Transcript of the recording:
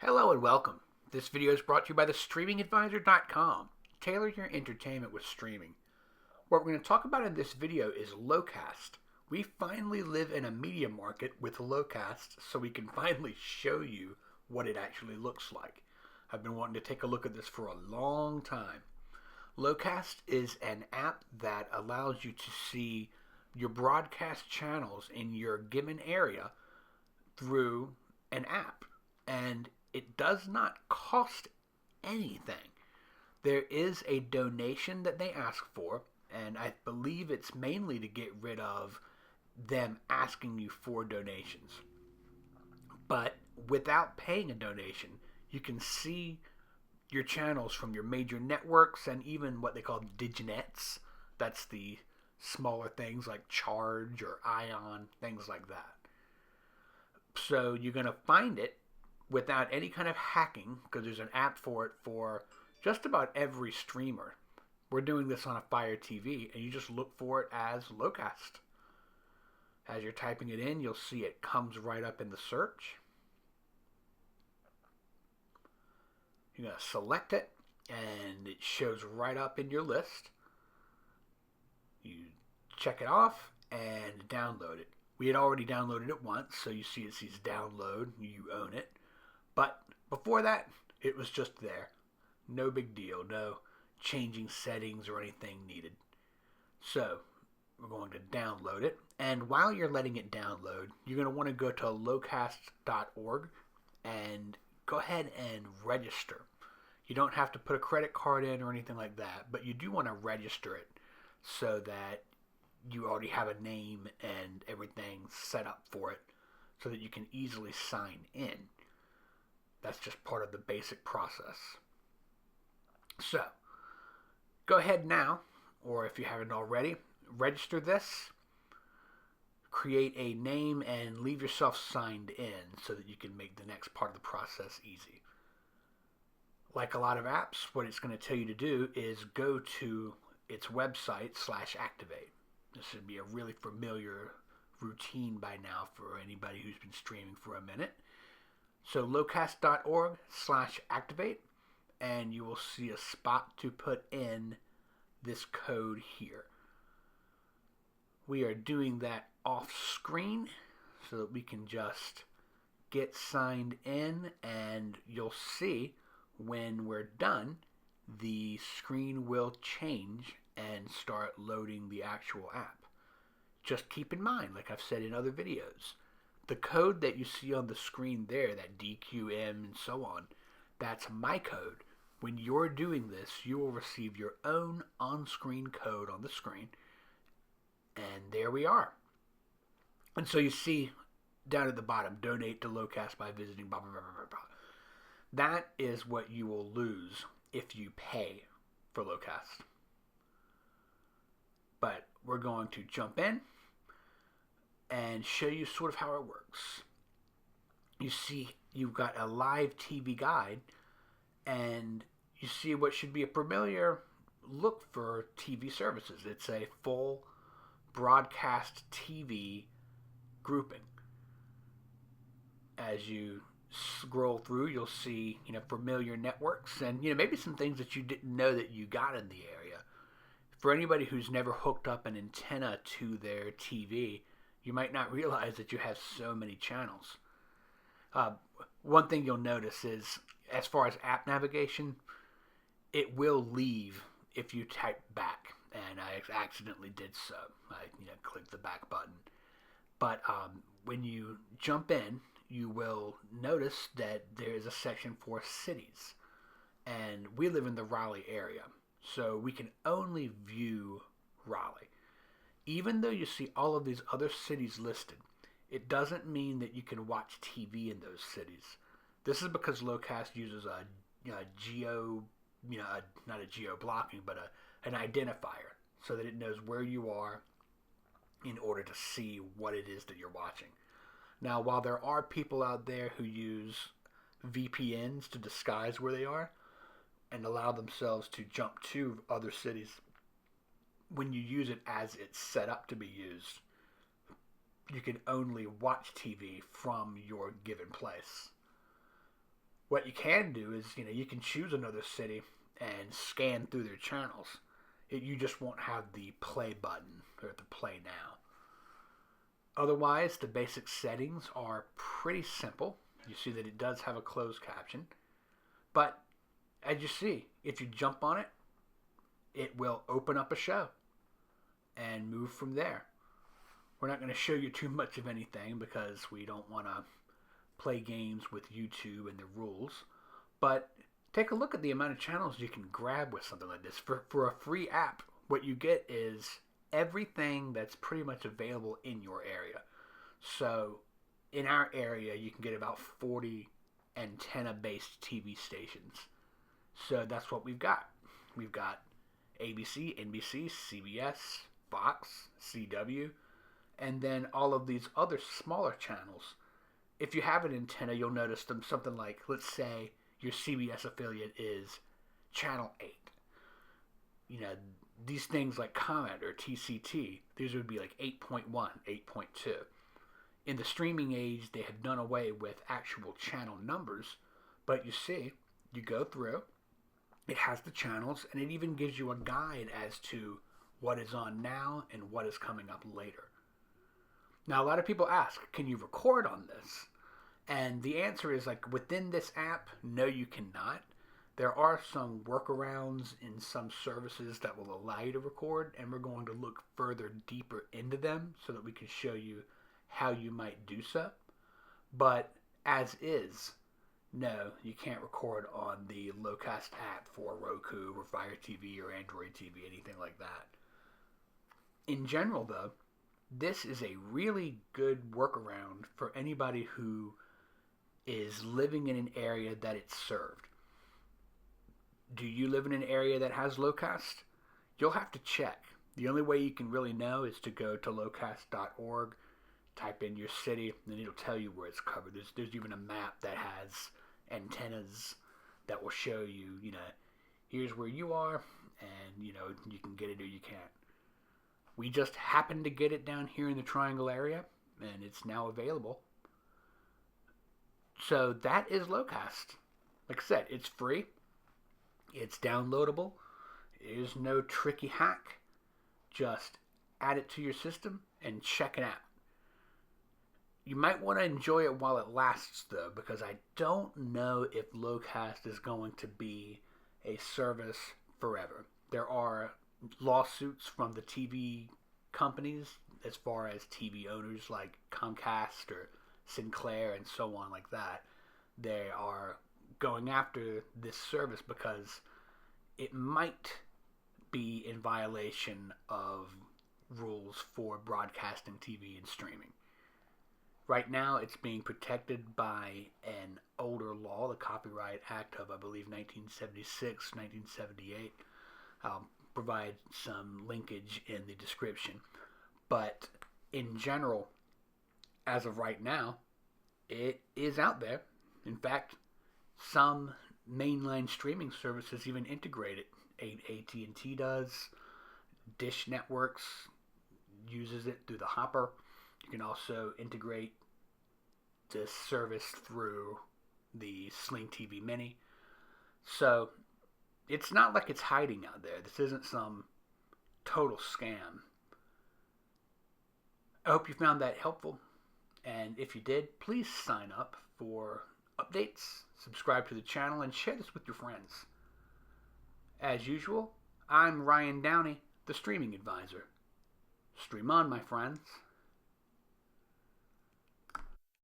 Hello and welcome. This video is brought to you by thestreamingadvisor.com. Tailor your entertainment with streaming. What we're going to talk about in this video is Locast. We finally live in a media market with Locast, so we can finally show you what it actually looks like. I've been wanting to take a look at this for a long time. Locast is an app that allows you to see your broadcast channels in your given area through an app. And it does not cost anything. There is a donation that they ask for, and I believe it's mainly to get rid of them asking you for donations. But without paying a donation, you can see your channels from your major networks and even what they call diginets. That's the smaller things like Charge or Ion, things like that. So you're going to find it without any kind of hacking, because there's an app for it for just about every streamer. We're doing this on a Fire TV, and you just look for it as Locast. As you're typing it in, you'll see it comes right up in the search. You're going to select it, and it shows right up in your list. You check it off and download it. We had already downloaded it once, so you see it says download, you own it. But before that, it was just there. No big deal. No changing settings or anything needed. So we're going to download it. And while you're letting it download, you're going to want to go to locast.org and go ahead and register. You don't have to put a credit card in or anything like that, but you do want to register it so that you already have a name and everything set up for it so that you can easily sign in. That's just part of the basic process. So, go ahead now, or if you haven't already, register this, create a name, and leave yourself signed in so that you can make the next part of the process easy. Like a lot of apps, what it's going to tell you to do is go to its website /activate. This should be a really familiar routine by now for anybody who's been streaming for a minute. So locast.org/activate, and you will see a spot to put in this code here. We are doing that off screen so that we can just get signed in, and you'll see when we're done, the screen will change and start loading the actual app. Just keep in mind, like I've said in other videos, the code that you see on the screen there, that DQM and so on, that's my code. When you're doing this, you will receive your own on-screen code on the screen. And there we are. And so you see down at the bottom, donate to Locast by visiting blah, blah, blah, blah, blah. That is what you will lose if you pay for Locast. But we're going to jump in and show you sort of how it works. You see you've got a live TV guide, and you see what should be a familiar look for TV services. It's a full broadcast TV grouping. As you scroll through, you'll see familiar networks and maybe some things that you didn't know that you got in the area. For anybody who's never hooked up an antenna to their TV, you might not realize that you have so many channels. One thing you'll notice is, as far as app navigation, it will leave if you type back, and I accidentally did so. I clicked the back button. But when you jump in, you will notice that there is a section for cities, and we live in the Raleigh area, so we can only view Raleigh. Even though you see all of these other cities listed, it doesn't mean that you can watch TV in those cities. This is because Locast uses a geo, not a geo-blocking, but an identifier, so that it knows where you are in order to see what it is that you're watching. Now, while there are people out there who use VPNs to disguise where they are and allow themselves to jump to other cities, when you use it as it's set up to be used, you can only watch TV from your given place. What you can do is, you can choose another city and scan through their channels. You just won't have the play button or the play now. Otherwise, the basic settings are pretty simple. You see that it does have a closed caption. But as you see, if you jump on it, it will open up a show and move from there. We're not going to show you too much of anything because we don't want to play games with YouTube and the rules. But take a look at the amount of channels you can grab with something like this. For a free app, what you get is everything that's pretty much available in your area. So in our area, you can get about 40 antenna-based TV stations. So that's what we've got. We've got ABC, NBC, CBS, Fox, CW, and then all of these other smaller channels. If you have an antenna, you'll notice them something like, let's say your CBS affiliate is Channel 8. These things like Comment or TCT, these would be like 8.1, 8.2. In the streaming age, they have done away with actual channel numbers, but you see, you go through, it has the channels, and it even gives you a guide as to what is on now and what is coming up later. Now, a lot of people ask, can you record on this? And the answer is, within this app, no, you cannot. There are some workarounds in some services that will allow you to record, and we're going to look further deeper into them so that we can show you how you might do so. But as is, no, you can't record on the Locast app for Roku or Fire TV or Android TV, anything like that. In general, though, this is a really good workaround for anybody who is living in an area that it's served. Do you live in an area that has Locast? You'll have to check. The only way you can really know is to go to locast.org, type in your city, and it'll tell you where it's covered. There's even a map that has antennas that will show you, here's where you are, and, you can get it or you can't. We just happened to get it down here in the Triangle area, and it's now available. So that is Locast. Like I said, it's free. It's downloadable. There's no tricky hack. Just add it to your system and check it out. You might want to enjoy it while it lasts, though, because I don't know if Locast is going to be a service forever. There are lawsuits from the TV companies as far as TV owners like Comcast or Sinclair and so on like that. They are going after this service because it might be in violation of rules for broadcasting TV and streaming. Right now, it's being protected by an older law, the Copyright Act of, I believe, 1976, 1978. I'll provide some linkage in the description. But in general, as of right now, it is out there. In fact, some mainline streaming services even integrate it. AT&T does. Dish Networks uses it through the Hopper. You can also integrate this service through the Sling TV Mini. So it's not like it's hiding out there. This isn't some total scam. I hope you found that helpful. And if you did, please sign up for updates, subscribe to the channel, and share this with your friends. As usual, I'm Ryan Downey, the Streaming Advisor. Stream on, my friends.